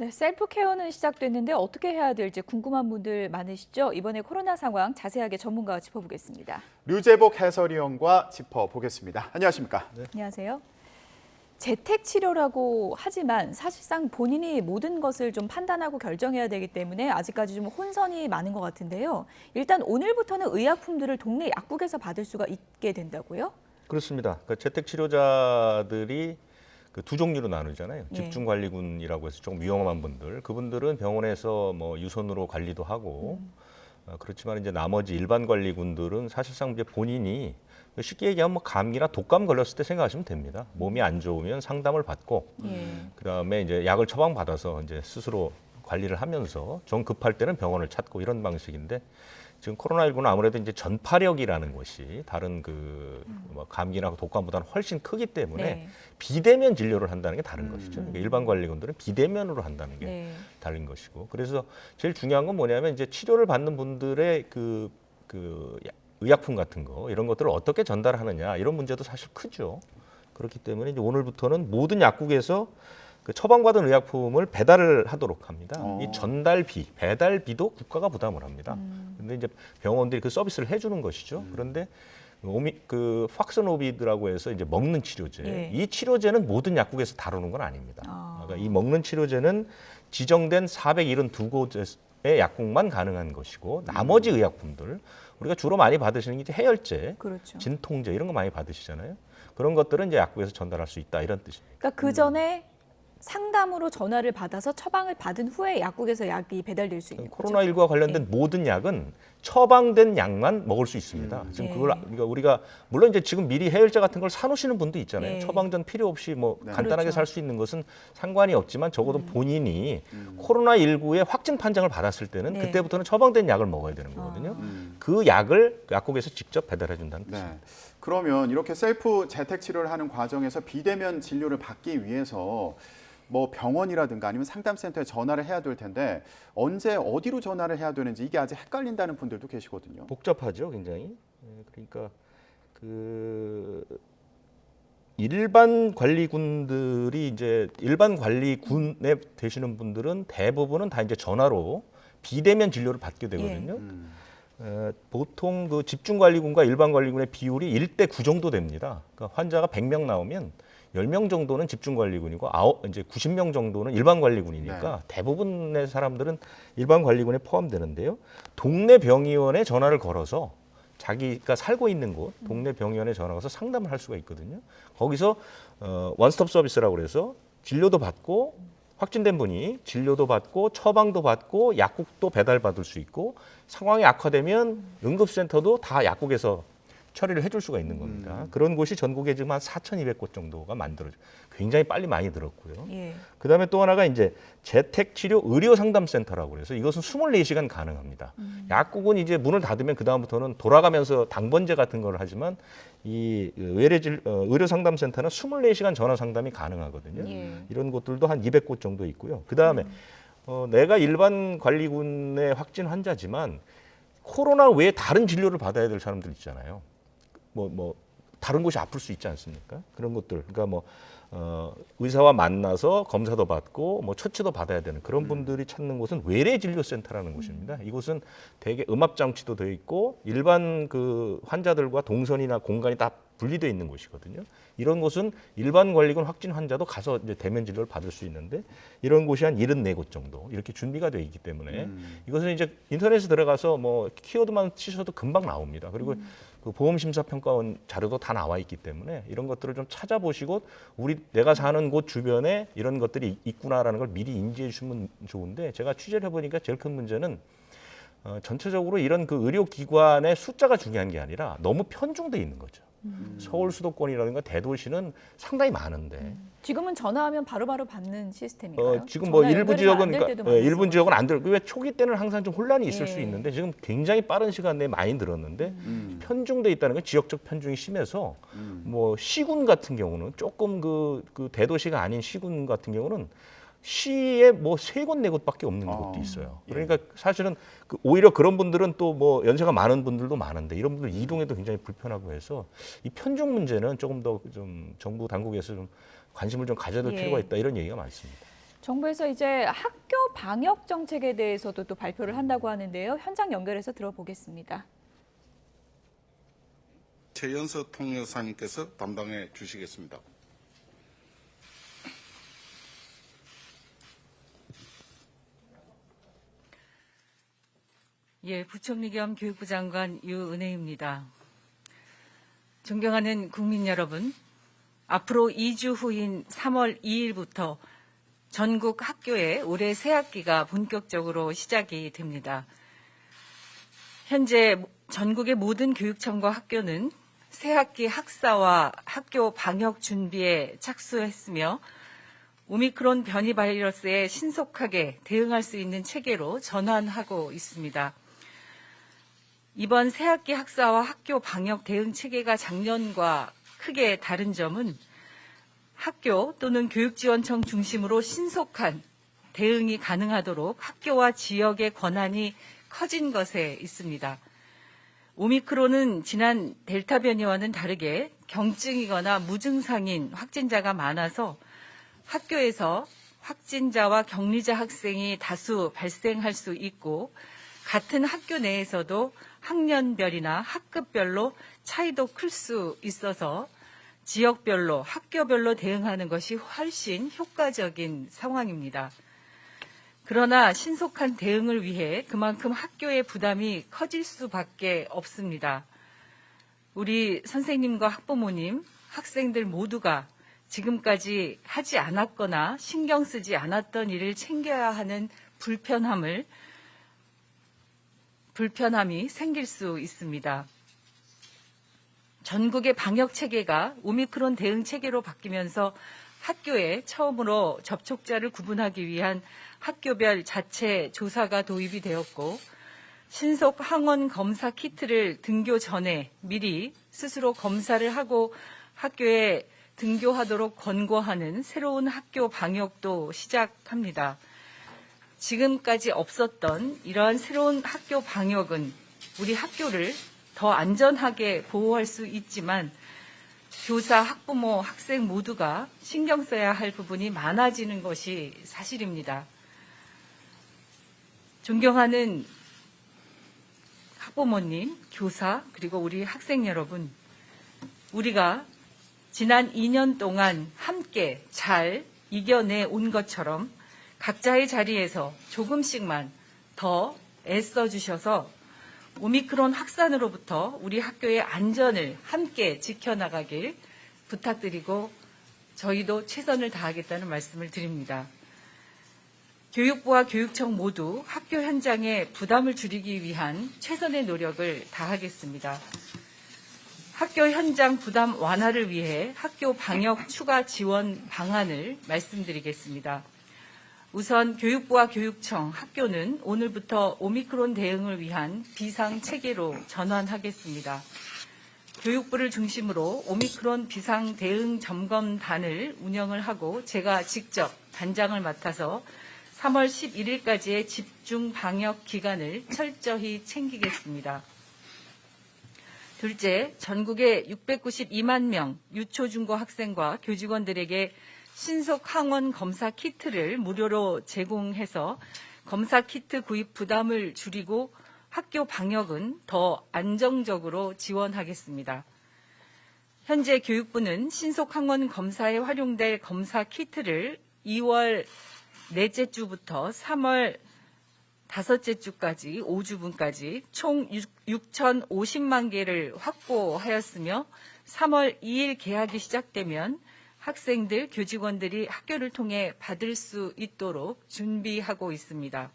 네, 셀프 케어는 시작됐는데 어떻게 해야 될지 궁금한 분들 많으시죠? 이번에 코로나 상황 자세하게 전문가와 짚어보겠습니다. 류재복 해설위원과 짚어보겠습니다. 안녕하십니까? 네. 안녕하세요. 재택 치료라고 하지만 사실상 본인이 모든 것을 좀 판단하고 결정해야 되기 때문에 아직까지 좀 혼선이 많은 것 같은데요. 일단 오늘부터는 의약품들을 동네 약국에서 받을 수가 있게 된다고요? 그렇습니다. 그 재택 치료자들이 그 두 종류로 나누잖아요. 예. 집중관리군이라고 해서 좀 위험한 분들, 그분들은 병원에서 뭐 유선으로 관리도 하고 그렇지만 이제 나머지 일반 관리군들은 사실상 이제 본인이 쉽게 얘기하면 뭐 감기나 독감 걸렸을 때 생각하시면 됩니다. 몸이 안 좋으면 상담을 받고 예. 그다음에 이제 약을 처방받아서 이제 스스로 관리를 하면서 좀 급할 때는 병원을 찾고 이런 방식인데 지금 코로나19는 아무래도 이제 전파력이라는 것이 다른 뭐 감기나 독감보다는 훨씬 크기 때문에 네. 비대면 진료를 한다는 게 다른 것이죠. 그러니까 일반 관리군들은 비대면으로 한다는 게 네. 다른 것이고 그래서 제일 중요한 건 뭐냐면 이제 치료를 받는 분들의 의약품 같은 거 이런 것들을 어떻게 전달하느냐 이런 문제도 사실 크죠. 그렇기 때문에 이제 오늘부터는 모든 약국에서 그 처방받은 의약품을 배달을 하도록 합니다. 이 전달비, 배달비도 국가가 부담을 합니다. 근데 이제 병원들이 그 서비스를 해주는 것이죠. 그런데 팍스노비드라고 해서 이제 먹는 치료제. 예. 이 치료제는 모든 약국에서 다루는 건 아닙니다. 아. 그러니까 이 먹는 치료제는 지정된 472곳의 약국만 가능한 것이고 나머지 의약품들 우리가 주로 많이 받으시는 게 이제 해열제, 그렇죠. 진통제 이런 거 많이 받으시잖아요. 그런 것들은 이제 약국에서 전달할 수 있다 이런 뜻입니다. 그러니까 그 전에 상담으로 전화를 받아서 처방을 받은 후에 약국에서 약이 배달될 수 있는 거죠. 코로나19와 관련된 모든 약은 처방된 약만 먹을 수 있습니다. 지금 예. 그러니까 우리가 물론 이제 지금 미리 해열제 같은 걸 사놓으시는 분도 있잖아요. 예. 처방전 필요 없이 뭐 네. 간단하게 그렇죠. 살 수 있는 것은 상관이 없지만 적어도 본인이 코로나19의 확진 판정을 받았을 때는 네. 그때부터는 처방된 약을 먹어야 되는 거거든요. 그 약을 약국에서 직접 배달해 준다는 뜻입니다. 네. 그러면 이렇게 셀프 재택 치료를 하는 과정에서 비대면 진료를 받기 위해서 뭐 병원이라든가 아니면 상담센터에 전화를 해야 될 텐데 언제 어디로 전화를 해야 되는지 이게 아직 헷갈린다는 분들도 계시거든요. 복잡하죠, 굉장히. 그러니까 그 일반 관리군들이 이제 일반 관리군에 되시는 분들은 대부분은 다 이제 전화로 비대면 진료를 받게 되거든요. 보통 그 집중관리군과 일반 관리군의 비율이 1대9 정도 됩니다. 그러니까 환자가 100명 나오면 10명 정도는 집중관리군이고 이제 90명 정도는 일반 관리군이니까 네. 대부분의 사람들은 일반 관리군에 포함되는데요. 동네 병의원에 전화를 걸어서 자기가 살고 있는 곳 동네 병의원에 전화 걸어서 상담을 할 수가 있거든요. 거기서 원스톱 서비스라고 그래서 진료도 받고 확진된 분이 진료도 받고 처방도 받고 약국도 배달받을 수 있고 상황이 악화되면 응급센터도 다 약국에서 처리를 해줄 수가 있는 겁니다. 그런 곳이 전국에 지금 한 4,200곳 정도가 만들어져 굉장히 빨리 많이 들었고요. 예. 그다음에 또 하나가 이제 재택치료 의료상담센터라고 그래서 이것은 24시간 가능합니다. 약국은 이제 문을 닫으면 그다음부터는 돌아가면서 당번제 같은 걸 하지만 이 의료상담센터는 24시간 전화 상담이 가능하거든요. 예. 이런 곳들도 한 200곳 정도 있고요. 그다음에 내가 일반 관리군의 확진 환자지만 코로나 외에 다른 진료를 받아야 될 사람들 있잖아요. 뭐 다른 곳이 아플 수 있지 않습니까? 그런 것들. 그러니까 뭐 의사와 만나서 검사도 받고 뭐 처치도 받아야 되는 그런 분들이 찾는 곳은 외래진료센터라는 곳입니다. 이곳은 대개 음압 장치도 되어 있고 일반 그 환자들과 동선이나 공간이 다 분리되어 있는 곳이거든요. 이런 곳은 일반 관리군 확진 환자도 가서 이제 대면 진료를 받을 수 있는데 이런 곳이 한 74곳 정도 이렇게 준비가 되어 있기 때문에 이것은 이제 인터넷에 들어가서 뭐 키워드만 치셔도 금방 나옵니다. 그리고 그 보험심사평가원 자료도 다 나와 있기 때문에 이런 것들을 좀 찾아보시고 내가 사는 곳 주변에 이런 것들이 있구나라는 걸 미리 인지해 주시면 좋은데 제가 취재를 해보니까 제일 큰 문제는 전체적으로 이런 그 의료기관의 숫자가 중요한 게 아니라 너무 편중돼 있는 거죠. 서울 수도권이라든가 대도시는 상당히 많은데 지금은 전화하면 바로바로 받는 시스템인가요? 지금 뭐 전화 일부 연결이 지역은 안될 때도 일부 지역은 안 많았어요. 들. 왜 초기 때는 항상 좀 혼란이 있을 예. 수 있는데 지금 굉장히 빠른 시간 내에 많이 늘었는데 편중돼 있다는 건 지역적 편중이 심해서 뭐 시군 같은 경우는 조금 그 대도시가 아닌 시군 같은 경우는 시에 뭐 3곳 4곳밖에 없는 곳도 있어요. 그러니까 사실은 오히려 그런 분들은 또 뭐 연세가 많은 분들도 많은데 이런 분들 이동에도 굉장히 불편하고 해서 이 편중 문제는 조금 더 좀 정부 당국에서 좀 관심을 좀 가져야 될 예. 필요가 있다 이런 얘기가 많습니다. 정부에서 이제 학교 방역 정책에 대해서도 또 발표를 한다고 하는데요. 현장 연결해서 들어보겠습니다. 최연서 통역사님께서 담당해 주시겠습니다. 예, 부총리 겸 교육부 장관 유은혜입니다. 존경하는 국민 여러분, 앞으로 2주 후인 3월 2일부터 전국 학교에 올해 새학기가 본격적으로 시작이 됩니다. 현재 전국의 모든 교육청과 학교는 새학기 학사와 학교 방역 준비에 착수했으며 오미크론 변이 바이러스에 신속하게 대응할 수 있는 체계로 전환하고 있습니다. 이번 새학기 학사와 학교 방역 대응 체계가 작년과 크게 다른 점은 학교 또는 교육지원청 중심으로 신속한 대응이 가능하도록 학교와 지역의 권한이 커진 것에 있습니다. 오미크론은 지난 델타 변이와는 다르게 경증이거나 무증상인 확진자가 많아서 학교에서 확진자와 격리자 학생이 다수 발생할 수 있고 같은 학교 내에서도 학년별이나 학급별로 차이도 클 수 있어서 지역별로 학교별로 대응하는 것이 훨씬 효과적인 상황입니다. 그러나 신속한 대응을 위해 그만큼 학교의 부담이 커질 수밖에 없습니다. 우리 선생님과 학부모님, 학생들 모두가 지금까지 하지 않았거나 신경 쓰지 않았던 일을 챙겨야 하는 불편함이 생길 수 있습니다. 전국의 방역 체계가 오미크론 대응 체계로 바뀌면서 학교에 처음으로 접촉자를 구분하기 위한 학교별 자체 조사가 도입이 되었고 신속 항원 검사 키트를 등교 전에 미리 스스로 검사를 하고 학교에 등교하도록 권고하는 새로운 학교 방역도 시작합니다. 지금까지 없었던 이러한 새로운 학교 방역은 우리 학교를 더 안전하게 보호할 수 있지만 교사, 학부모, 학생 모두가 신경 써야 할 부분이 많아지는 것이 사실입니다. 존경하는 학부모님, 교사, 그리고 우리 학생 여러분, 우리가 지난 2년 동안 함께 잘 이겨내 온 것처럼 각자의 자리에서 조금씩만 더 애써주셔서 오미크론 확산으로부터 우리 학교의 안전을 함께 지켜나가길 부탁드리고 저희도 최선을 다하겠다는 말씀을 드립니다. 교육부와 교육청 모두 학교 현장의 부담을 줄이기 위한 최선의 노력을 다하겠습니다. 학교 현장 부담 완화를 위해 학교 방역 추가 지원 방안을 말씀드리겠습니다. 우선 교육부와 교육청, 학교는 오늘부터 오미크론 대응을 위한 비상체계로 전환하겠습니다. 교육부를 중심으로 오미크론 비상대응 점검단을 운영을 하고 제가 직접 단장을 맡아서 3월 11일까지의 집중 방역 기간을 철저히 챙기겠습니다. 둘째, 전국의 692만 명 유초, 중고 학생과 교직원들에게 신속 항원 검사 키트를 무료로 제공해서 검사 키트 구입 부담을 줄이고 학교 방역은 더 안정적으로 지원하겠습니다. 현재 교육부는 신속 항원 검사에 활용될 검사 키트를 2월 넷째 주부터 3월 다섯째 주까지 5주분까지 총 6,050만 개를 확보하였으며 3월 2일 개학이 시작되면 학생들, 교직원들이 학교를 통해 받을 수 있도록 준비하고 있습니다.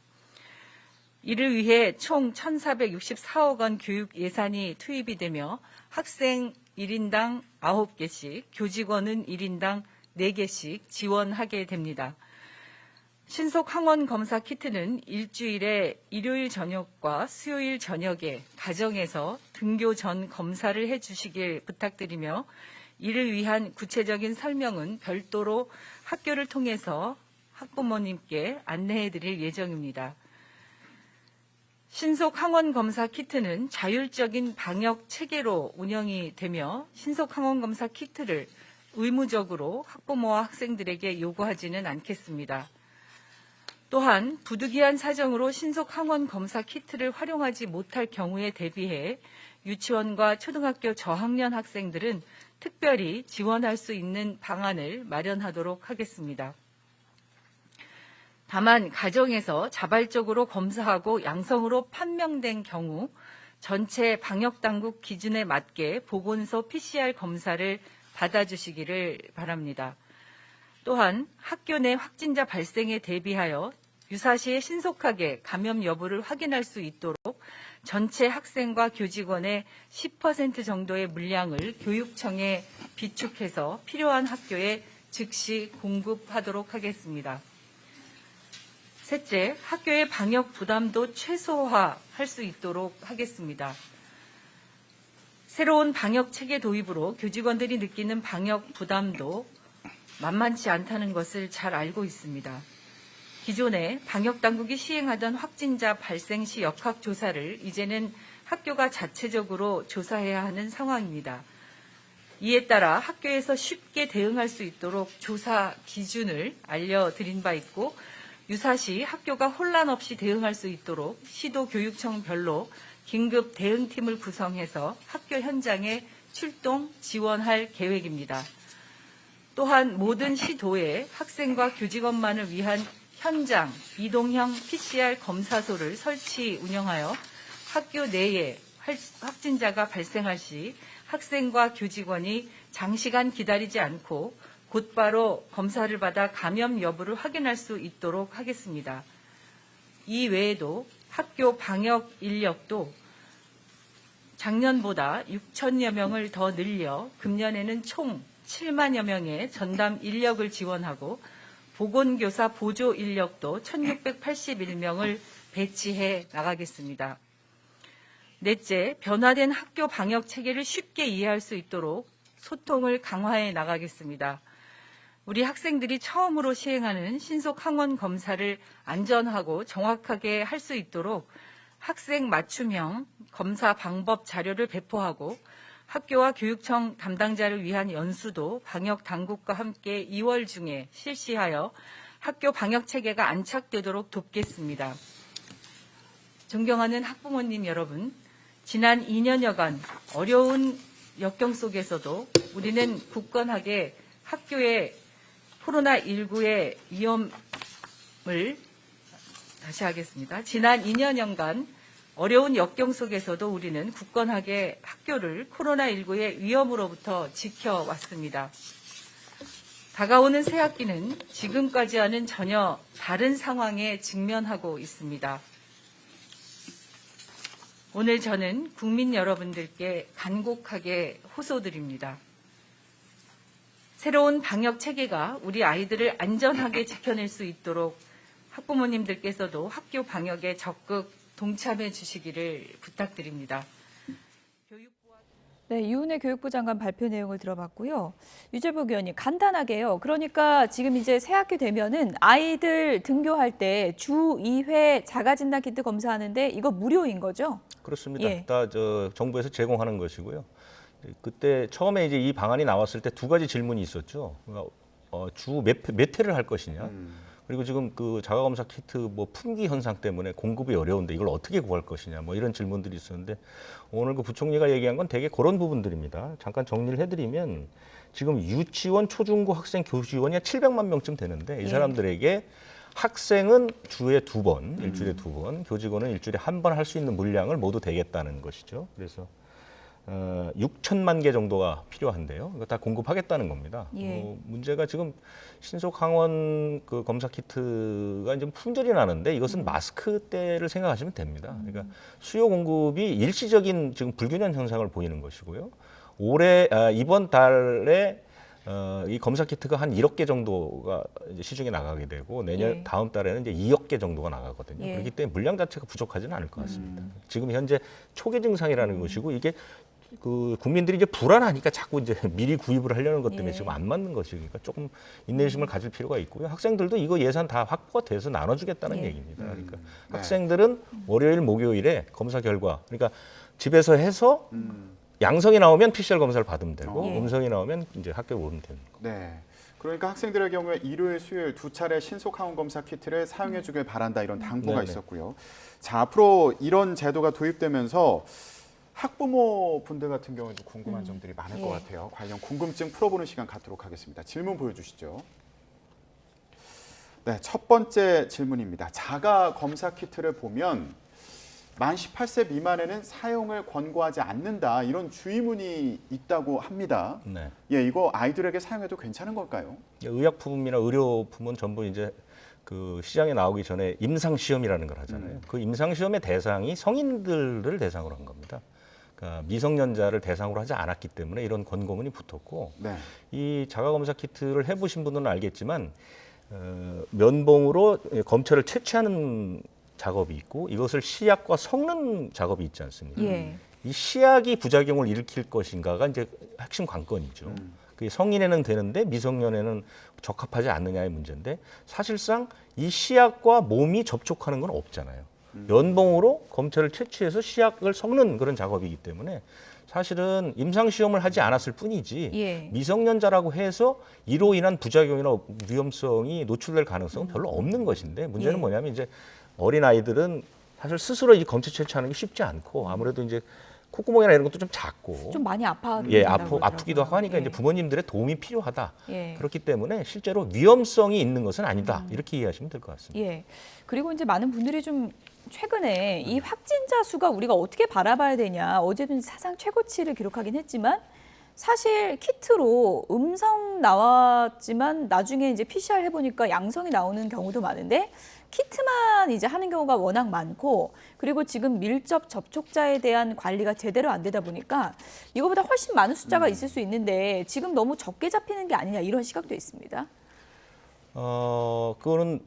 이를 위해 총 1,464억 원 교육 예산이 투입이 되며 학생 1인당 9개씩, 교직원은 1인당 4개씩 지원하게 됩니다. 신속 항원 검사 키트는 일주일에 일요일 저녁과 수요일 저녁에 가정에서 등교 전 검사를 해주시길 부탁드리며 이를 위한 구체적인 설명은 별도로 학교를 통해서 학부모님께 안내해 드릴 예정입니다. 신속 항원 검사 키트는 자율적인 방역 체계로 운영이 되며 신속 항원 검사 키트를 의무적으로 학부모와 학생들에게 요구하지는 않겠습니다. 또한 부득이한 사정으로 신속 항원 검사 키트를 활용하지 못할 경우에 대비해 유치원과 초등학교 저학년 학생들은 특별히 지원할 수 있는 방안을 마련하도록 하겠습니다. 다만 가정에서 자발적으로 검사하고 양성으로 판명된 경우 전체 방역당국 기준에 맞게 보건소 PCR 검사를 받아주시기를 바랍니다. 또한 학교 내 확진자 발생에 대비하여 유사시에 신속하게 감염 여부를 확인할 수 있도록 전체 학생과 교직원의 10% 정도의 물량을 교육청에 비축해서 필요한 학교에 즉시 공급하도록 하겠습니다. 셋째, 학교의 방역 부담도 최소화할 수 있도록 하겠습니다. 새로운 방역 체계 도입으로 교직원들이 느끼는 방역 부담도 만만치 않다는 것을 잘 알고 있습니다. 기존에 방역당국이 시행하던 확진자 발생 시 역학조사를 이제는 학교가 자체적으로 조사해야 하는 상황입니다. 이에 따라 학교에서 쉽게 대응할 수 있도록 조사 기준을 알려드린 바 있고 유사시 학교가 혼란 없이 대응할 수 있도록 시도교육청별로 긴급 대응팀을 구성해서 학교 현장에 출동 지원할 계획입니다. 또한 모든 시도에 학생과 교직원만을 위한 현장 이동형 PCR 검사소를 설치 운영하여 학교 내에 확진자가 발생할 시 학생과 교직원이 장시간 기다리지 않고 곧바로 검사를 받아 감염 여부를 확인할 수 있도록 하겠습니다. 이 외에도 학교 방역 인력도 작년보다 6천여 명을 더 늘려 금년에는 총 7만여 명의 전담 인력을 지원하고 보건교사 보조 인력도 1,681명을 배치해 나가겠습니다. 넷째, 변화된 학교 방역 체계를 쉽게 이해할 수 있도록 소통을 강화해 나가겠습니다. 우리 학생들이 처음으로 시행하는 신속 항원 검사를 안전하고 정확하게 할 수 있도록 학생 맞춤형 검사 방법 자료를 배포하고 학교와 교육청 담당자를 위한 연수도 방역 당국과 함께 2월 중에 실시하여 학교 방역 체계가 안착되도록 돕겠습니다. 존경하는 학부모님 여러분, 지난 2년여간 어려운 역경 속에서도 우리는 굳건하게 학교의 코로나19의 위험을 다시 하겠습니다. 지난 2년여간 어려운 역경 속에서도 우리는 굳건하게 학교를 코로나19의 위험으로부터 지켜왔습니다. 다가오는 새학기는 지금까지와는 전혀 다른 상황에 직면하고 있습니다. 오늘 저는 국민 여러분들께 간곡하게 호소드립니다. 새로운 방역 체계가 우리 아이들을 안전하게 지켜낼 수 있도록 학부모님들께서도 학교 방역에 적극 동참해 주시기를 부탁드립니다. 네, 이훈혜 교육부 장관 발표 내용을 들어봤고요. 유재복 의원님, 간단하게요. 그러니까 지금 이제 새학기 되면은 아이들 등교할 때 주 2회 자가진단 키트 검사하는데 이거 무료인 거죠? 그렇습니다. 예. 다 정부에서 제공하는 것이고요. 그때 처음에 이제 이 방안이 나왔을 때 두 가지 질문이 있었죠. 그러니까 주 몇 회를 할 것이냐. 그리고 지금 그 자가검사 키트 뭐 품귀 현상 때문에 공급이 어려운데 이걸 어떻게 구할 것이냐 뭐 이런 질문들이 있었는데 오늘 그 부총리가 얘기한 건 되게 그런 부분들입니다. 잠깐 정리를 해드리면 지금 유치원, 초중고 학생, 교직원이 700만 명쯤 되는데 이 사람들에게 학생은 주에 2번, 일주일에 2번, 교직원은 일주일에 1번 할 수 있는 물량을 모두 되겠다는 것이죠. 그래서 6천만 개 정도가 필요한데요. 이거 다 공급하겠다는 겁니다. 예. 문제가 지금 신속 항원 그 검사 키트가 이제 품절이 나는데 이것은 마스크 때를 생각하시면 됩니다. 그러니까 수요 공급이 일시적인 지금 불균형 현상을 보이는 것이고요. 이번 달에 이 검사 키트가 한 1억 개 정도가 이제 시중에 나가게 되고 내년 다음 달에는 이제 2억 개 정도가 나가거든요. 그렇기 때문에 물량 자체가 부족하지는 않을 것 같습니다. 지금 현재 초기 증상이라는 것이고 이게 그 국민들이 이제 불안하니까 자꾸 이제 미리 구입을 하려는 것 때문에 지금 안 맞는 것이니까 조금 인내심을 가질 필요가 있고요. 학생들도 이거 예산 다 확보가 돼서 나눠주겠다는 얘기입니다. 그러니까 학생들은 월요일, 목요일에 검사 결과, 그러니까 집에서 해서 양성이 나오면 PCR 검사를 받으면 되고 음성이 나오면 이제 학교에 오면 되는 거예요. 네. 그러니까 학생들의 경우에 일요일, 수요일 두 차례 신속 항원 검사 키트를 사용해 주길 바란다 이런 당부가 네네. 있었고요. 자, 앞으로 이런 제도가 도입되면서 학부모 분들 같은 경우에도 궁금한 점들이 많을 것 예. 같아요. 관련 궁금증 풀어보는 시간 갖도록 하겠습니다. 질문 보여주시죠. 네, 첫 번째 질문입니다. 자가 검사 키트를 보면 만 18세 미만에는 사용을 권고하지 않는다 이런 주의문이 있다고 합니다. 네. 예, 이거 아이들에게 사용해도 괜찮은 걸까요? 의약품이나 의료품은 전부 이제 그 시장에 나오기 전에 임상 시험이라는 걸 하잖아요. 그 임상 시험의 대상이 성인들을 대상으로 한 겁니다. 그러니까 미성년자를 대상으로 하지 않았기 때문에 이런 권고문이 붙었고, 네. 이 자가검사 키트를 해보신 분들은 알겠지만 면봉으로 검체를 채취하는 작업이 있고 이것을 시약과 섞는 작업이 있지 않습니까? 예. 이 시약이 부작용을 일으킬 것인가가 이제 핵심 관건이죠. 그게 성인에는 되는데 미성년에는 적합하지 않느냐의 문제인데 사실상 이 시약과 몸이 접촉하는 건 없잖아요. 면봉으로 검체를 채취해서 시약을 섞는 그런 작업이기 때문에 사실은 임상시험을 하지 않았을 뿐이지 예. 미성년자라고 해서 이로 인한 부작용이나 위험성이 노출될 가능성은 별로 없는 것인데 문제는 예. 뭐냐면 이제 어린 아이들은 사실 스스로 이 검체 채취하는 게 쉽지 않고 아무래도 이제 콧구멍이나 이런 것도 좀 작고 좀 많이 예, 아파한다고 아프기도 하고 하니까 예. 이제 부모님들의 도움이 필요하다. 예. 그렇기 때문에 실제로 위험성이 있는 것은 아니다. 이렇게 이해하시면 될 것 같습니다. 예. 그리고 이제 많은 분들이 좀 최근에 이 확진자 수가 우리가 어떻게 바라봐야 되냐. 어제도 사상 최고치를 기록하긴 했지만 사실 키트로 음성 나왔지만 나중에 이제 PCR 해보니까 양성이 나오는 경우도 많은데 키트만 이제 하는 경우가 워낙 많고 그리고 지금 밀접 접촉자에 대한 관리가 제대로 안 되다 보니까 이거보다 훨씬 많은 숫자가 있을 수 있는데 지금 너무 적게 잡히는 게 아니냐 이런 시각도 있습니다. 그거는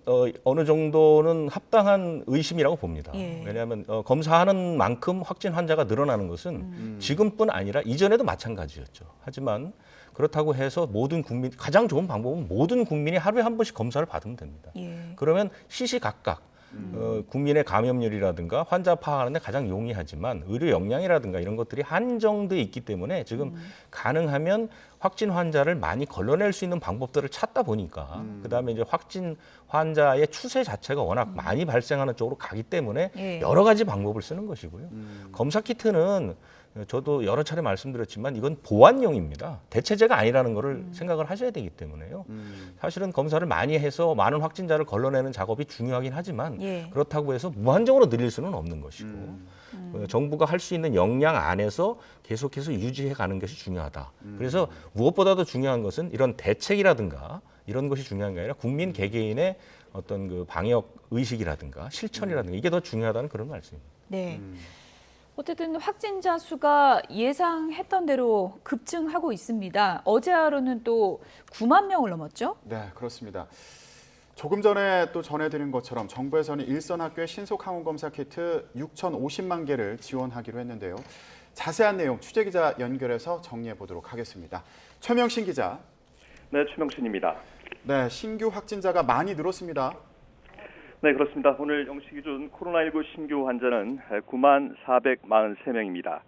어느 정도는 합당한 의심이라고 봅니다. 예. 왜냐하면 검사하는 만큼 확진 환자가 늘어나는 것은 지금뿐 아니라 이전에도 마찬가지였죠. 하지만 그렇다고 해서 모든 국민 가장 좋은 방법은 모든 국민이 하루에 한 번씩 검사를 받으면 됩니다. 예. 그러면 시시각각 국민의 감염률이라든가 환자 파악하는 데 가장 용이하지만 의료 역량이라든가 이런 것들이 한정돼 있기 때문에 지금 가능하면 확진 환자를 많이 걸러낼 수 있는 방법들을 찾다 보니까 그다음에 이제 확진 환자의 추세 자체가 워낙 많이 발생하는 쪽으로 가기 때문에 예. 여러 가지 방법을 쓰는 것이고요. 검사 키트는 저도 여러 차례 말씀드렸지만 이건 보완용입니다. 대체제가 아니라는 거를 생각을 하셔야 되기 때문에요. 사실은 검사를 많이 해서 많은 확진자를 걸러내는 작업이 중요하긴 하지만 예. 그렇다고 해서 무한정으로 늘릴 수는 없는 것이고 정부가 할 수 있는 역량 안에서 계속해서 유지해 가는 것이 중요하다. 그래서 무엇보다도 중요한 것은 이런 대책이라든가 이런 것이 중요한 게 아니라 국민 개개인의 어떤 그 방역 의식이라든가 실천이라든가 이게 더 중요하다는 그런 말씀입니다. 네. 어쨌든 확진자 수가 예상했던 대로 급증하고 있습니다. 어제 하루는 또 9만 명을 넘었죠? 네, 그렇습니다. 조금 전에 또 전해드린 것처럼 정부에서는 일선 학교에 신속 항원 검사 키트 6,050만 개를 지원하기로 했는데요. 자세한 내용 취재기자 연결해서 정리해 보도록 하겠습니다. 최명신 기자. 네, 최명신입니다. 네, 신규 확진자가 많이 늘었습니다. 네, 그렇습니다. 오늘 0시 기준 코로나19 신규 환자는 9만 443명입니다.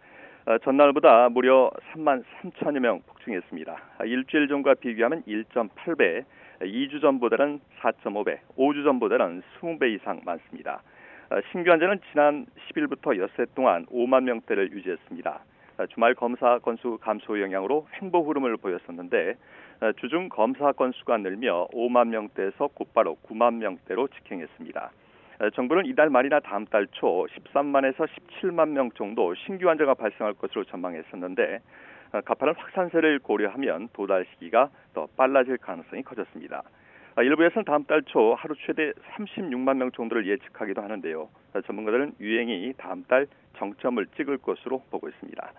전날보다 무려 3만 3천여 명 폭증했습니다. 일주일 전과 비교하면 1.8배, 2주 전보다는 4.5배, 5주 전보다는 20배 이상 많습니다. 신규 환자는 지난 10일부터 엿새 동안 5만 명대를 유지했습니다. 주말 검사 건수 감소 영향으로 횡보 흐름을 보였었는데 주중 검사 건수가 늘며 5만 명대에서 곧바로 9만 명대로 직행했습니다. 정부는 이달 말이나 다음 달 초 13만에서 17만 명 정도 신규 환자가 발생할 것으로 전망했었는데 가파른 확산세를 고려하면 도달 시기가 더 빨라질 가능성이 커졌습니다. 일부에서는 다음 달 초 하루 최대 36만 명 정도를 예측하기도 하는데요. 전문가들은 유행이 다음 달 정점을 찍을 것으로 보고 있습니다.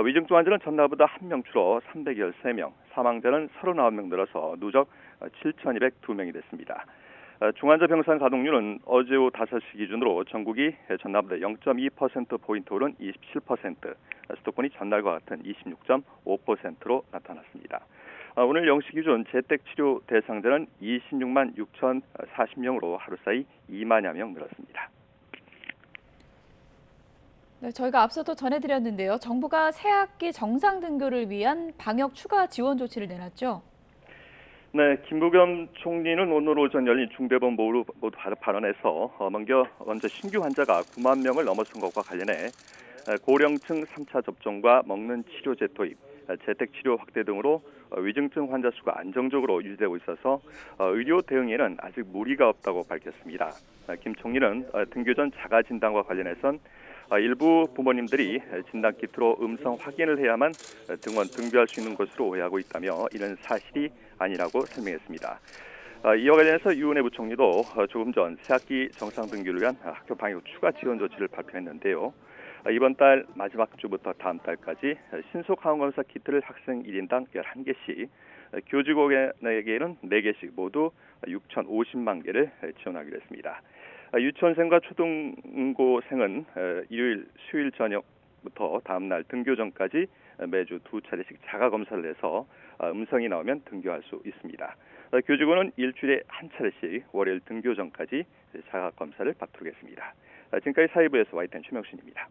위중증 환자는 전날보다 1명 줄어 313명, 사망자는 39명 늘어서 누적 7,202명이 됐습니다. 중환자 병상 가동률은 어제 오후 5시 기준으로 전국이 전날보다 0.2%포인트 오른 27%, 수도권이 전날과 같은 26.5%로 나타났습니다. 오늘 0시 기준 재택치료 대상자는 26만 6,040명으로 하루 사이 2만여 명 늘었습니다. 네, 저희가 앞서도 전해드렸는데요. 정부가 새학기 정상 등교를 위한 방역 추가 지원 조치를 내놨죠? 네, 김부겸 총리는 오늘 오전 열린 중대본 모두 발언에서 먼저 신규 환자가 9만 명을 넘어선 것과 관련해 고령층 3차 접종과 먹는 치료제 도입, 재택치료 확대 등으로 위중증 환자 수가 안정적으로 유지되고 있어서 의료 대응에는 아직 무리가 없다고 밝혔습니다. 김 총리는 등교 전 자가 진단과 관련해선 일부 부모님들이 진단 키트로 음성 확인을 해야만 등원 등교할 수 있는 것으로 오해하고 있다며 이는 사실이 아니라고 설명했습니다. 이와 관련해서 유은혜 부총리도 조금 전 새학기 정상 등교를 위한 학교 방역 추가 지원 조치를 발표했는데요. 이번 달 마지막 주부터 다음 달까지 신속 항원검사 키트를 학생 1인당 11개씩, 교직원에게는 4개씩 모두 6,050만 개를 지원하기로 했습니다. 유치원생과 초등고생은 일요일, 수요일 저녁부터 다음 날 등교 전까지 매주 2차례씩 자가 검사를 해서 음성이 나오면 등교할 수 있습니다. 교직원은 일주일에 한 차례씩 월요일 등교 전까지 자가 검사를 받도록 했습니다. 지금까지 사회부에서 YTN 최명신입니다.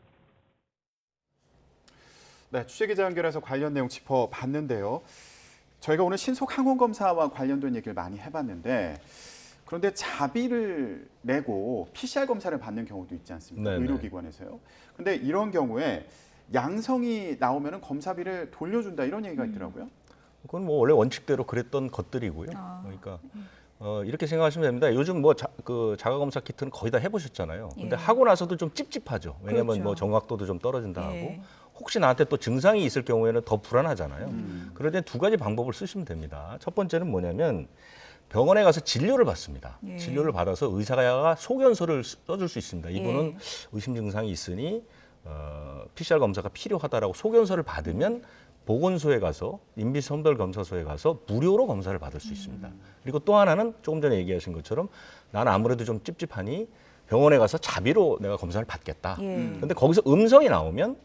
네, 취재기자 연결해서 관련 내용 짚어봤는데요. 저희가 오늘 신속 항원 검사와 관련된 얘기를 많이 해봤는데, 그런데 자비를 내고 PCR 검사를 받는 경우도 있지 않습니까? 네네. 의료기관에서요. 근데 이런 경우에 양성이 나오면 검사비를 돌려준다 이런 얘기가 있더라고요. 그건 뭐 원래 원칙대로 그랬던 것들이고요. 그러니까 이렇게 생각하시면 됩니다. 요즘 뭐 자가 검사 키트는 거의 다 해보셨잖아요. 근데 예. 하고 나서도 좀 찝찝하죠. 왜냐하면 그렇죠. 뭐 정확도도 좀 떨어진다 하고 예. 혹시 나한테 또 증상이 있을 경우에는 더 불안하잖아요. 그럴 때 두 가지 방법을 쓰시면 됩니다. 첫 번째는 뭐냐면 병원에 가서 진료를 받습니다. 예. 진료를 받아서 의사가 소견서를 써줄 수 있습니다. 이분은 예. 의심 증상이 있으니 PCR 검사가 필요하다라고 소견서를 받으면 보건소에 가서 임비선별검사소에 가서 무료로 검사를 받을 수 있습니다. 그리고 또 하나는 조금 전에 얘기하신 것처럼 나는 아무래도 좀 찝찝하니 병원에 가서 자비로 내가 검사를 받겠다. 예. 그런데 거기서 음성이 나오면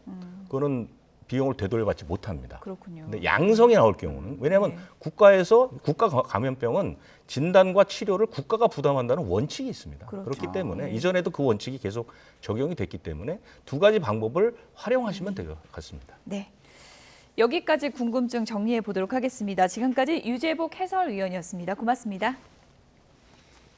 그거는 비용을 되돌려받지 못합니다. 그렇군요. 근데 양성이 나올 경우는, 왜냐하면 네. 국가에서 국가 감염병은 진단과 치료를 국가가 부담한다는 원칙이 있습니다. 그렇죠. 그렇기 때문에 네. 이전에도 그 원칙이 계속 적용이 됐기 때문에 두 가지 방법을 활용하시면 될 것 같습니다. 네. 여기까지 궁금증 정리해 보도록 하겠습니다. 지금까지 유재복 해설위원이었습니다. 고맙습니다.